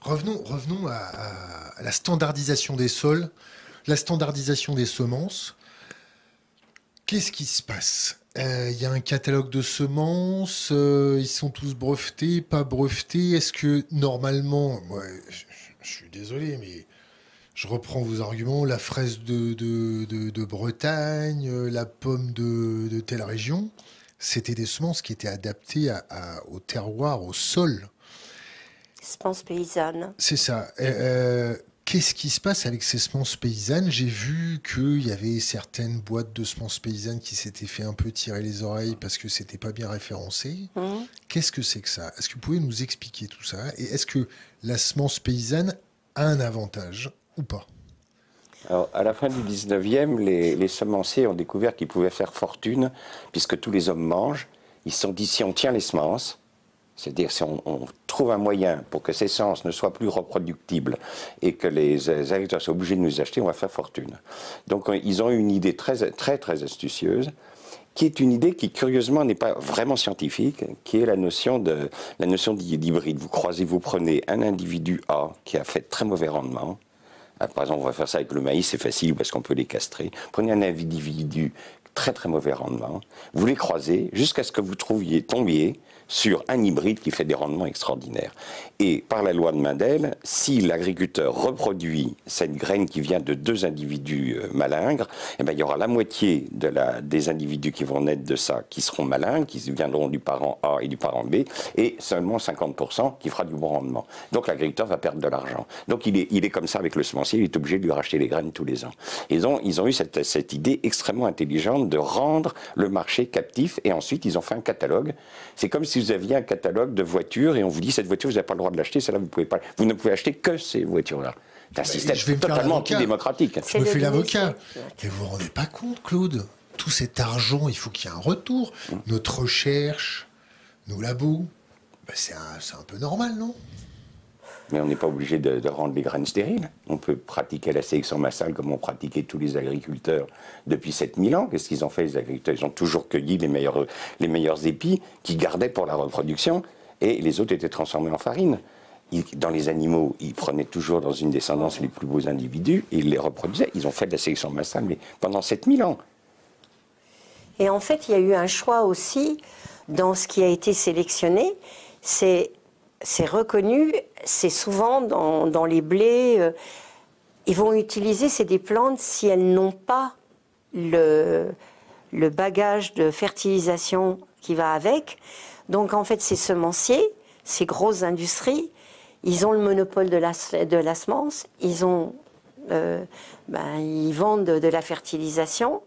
Revenons à la standardisation des sols, la standardisation des semences. Qu'est-ce qui se passe? Il y a un catalogue de semences, ils sont tous brevetés, pas brevetés. Est-ce que normalement, moi, je suis désolé, mais je reprends vos arguments, la fraise de Bretagne, la pomme de telle région, c'était des semences qui étaient adaptées au terroir, au sol. Semences paysannes. C'est ça. Qu'est-ce qui se passe avec ces semences paysannes? J'ai vu qu'il y avait certaines boîtes de semences paysannes qui s'étaient fait un peu tirer les oreilles parce que c'était pas bien référencé. Qu'est-ce que c'est que ça? Est-ce que vous pouvez nous expliquer tout ça? Et est-ce que la semence paysanne a un avantage ou pas? Alors, à la fin du 19e, les semenciers ont découvert qu'ils pouvaient faire fortune, puisque tous les hommes mangent. Ils se sont dit, si on tient les semences, c'est-à-dire si on trouve un moyen pour que ces semences ne soient plus reproductibles et que les agriculteurs soient obligés de nous acheter, on va faire fortune. Donc ils ont eu une idée très astucieuse, qui est une idée qui curieusement n'est pas vraiment scientifique, qui est la notion d'hybride. Vous prenez un individu A qui a fait très mauvais rendement. Par exemple, on va faire ça avec le maïs, c'est facile parce qu'on peut les castrer. Prenez un individu très mauvais rendement, vous les croisez jusqu'à ce que vous tombiez sur un hybride qui fait des rendements extraordinaires. Et par la loi de Mendel, si l'agriculteur reproduit cette graine qui vient de deux individus malingres, eh bien, il y aura la moitié des individus qui vont naître de ça qui seront malingres, qui viendront du parent A et du parent B, et seulement 50% qui fera du bon rendement. Donc l'agriculteur va perdre de l'argent. Donc il est comme ça avec le semencier, il est obligé de lui racheter les graines tous les ans. Ils ont eu cette idée extrêmement intelligente de rendre le marché captif, et ensuite ils ont fait un catalogue. C'est comme si vous aviez un catalogue de voitures et on vous dit cette voiture vous n'avez pas le droit de l'acheter, celle-là vous ne pouvez acheter que ces voitures-là. C'est un système totalement antidémocratique. Je me fais l'avocat. Mais vous vous rendez pas compte, Claude, tout cet argent, il faut qu'il y ait un retour. Notre recherche, nos labos, ben c'est un peu normal, non? Mais on n'est pas obligé de rendre les graines stériles. On peut pratiquer la sélection massale comme ont pratiqué tous les agriculteurs depuis 7000 ans. Qu'est-ce qu'ils ont fait, les agriculteurs? Ils ont toujours cueilli les meilleurs épis qu'ils gardaient pour la reproduction, et les autres étaient transformés en farine. Dans les animaux, ils prenaient toujours dans une descendance les plus beaux individus et ils les reproduisaient. Ils ont fait de la sélection massale, mais pendant 7000 ans. Et en fait, il y a eu un choix aussi dans ce qui a été sélectionné. C'est reconnu, c'est souvent dans les blés, ils vont utiliser, c'est des plantes si elles n'ont pas le bagage de fertilisation qui va avec. Donc en fait, ces semenciers, ces grosses industries, ils ont le monopole de la semence, ils vendent de la fertilisation.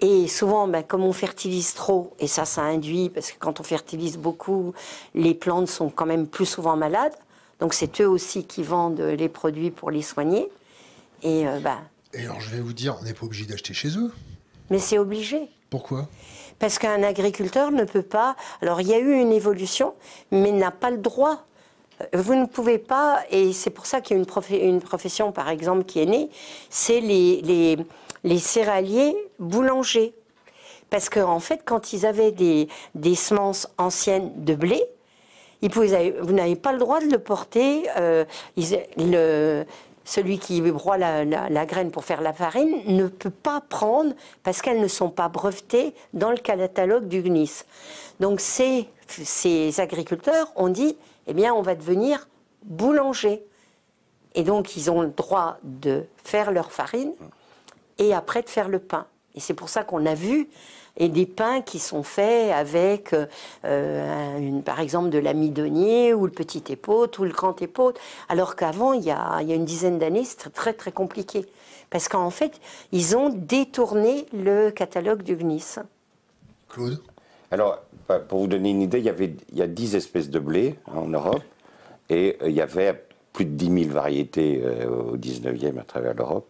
Et souvent, comme on fertilise trop, et ça induit, parce que quand on fertilise beaucoup, les plantes sont quand même plus souvent malades. Donc c'est eux aussi qui vendent les produits pour les soigner. Et alors je vais vous dire, on n'est pas obligé d'acheter chez eux. Mais c'est obligé. Pourquoi? Parce qu'un agriculteur ne peut pas... Alors il y a eu une évolution, mais n'a pas le droit. Vous ne pouvez pas, et c'est pour ça qu'il y a une profession, par exemple, qui est née, c'est les céréaliers boulangers. Parce qu'en fait, quand ils avaient des semences anciennes de blé, vous n'avez pas le droit de le porter. Celui qui broie la graine pour faire la farine ne peut pas prendre parce qu'elles ne sont pas brevetées dans le catalogue du CNIS. Donc ces agriculteurs ont dit, eh bien, on va devenir boulanger. Et donc, ils ont le droit de faire leur farine et après de faire le pain. Et c'est pour ça qu'on a vu des pains qui sont faits avec, par exemple, de l'amidonnier ou le petit épeautre ou le grand épeautre. Alors qu'avant, il y a une dizaine d'années, c'était très compliqué. Parce qu'en fait, ils ont détourné le catalogue du CNIS. Claude? Alors, pour vous donner une idée, il y a 10 espèces de blé en Europe et il y avait plus de 10 000 variétés au 19e à travers l'Europe.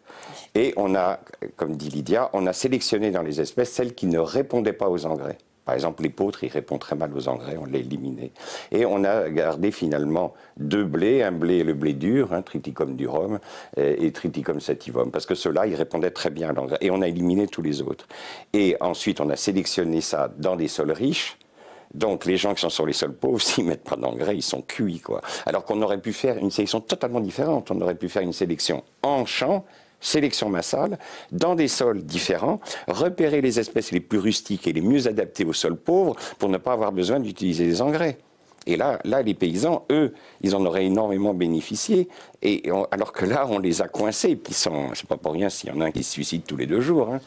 Et on a, comme dit Lydia, on a sélectionné dans les espèces celles qui ne répondaient pas aux engrais. Par exemple, l'épeautre, il répond très mal aux engrais, on l'a éliminé. Et on a gardé finalement deux blés, un blé, le blé dur, Triticum durum, et Triticum sativum, parce que ceux-là, ils répondaient très bien à l'engrais. Et on a éliminé tous les autres. Et ensuite, on a sélectionné ça dans des sols riches, Donc les gens qui sont sur les sols pauvres, s'ils ne mettent pas d'engrais, ils sont cuits, quoi. Alors qu'on aurait pu faire une sélection totalement différente. On aurait pu faire une sélection en champ, sélection massale, dans des sols différents, repérer les espèces les plus rustiques et les mieux adaptées aux sols pauvres pour ne pas avoir besoin d'utiliser des engrais. Et là, les paysans, eux, ils en auraient énormément bénéficié, alors que là, on les a coincés. Puis c'est pas pour rien s'il y en a un qui se suicide tous les 2 jours. Hein.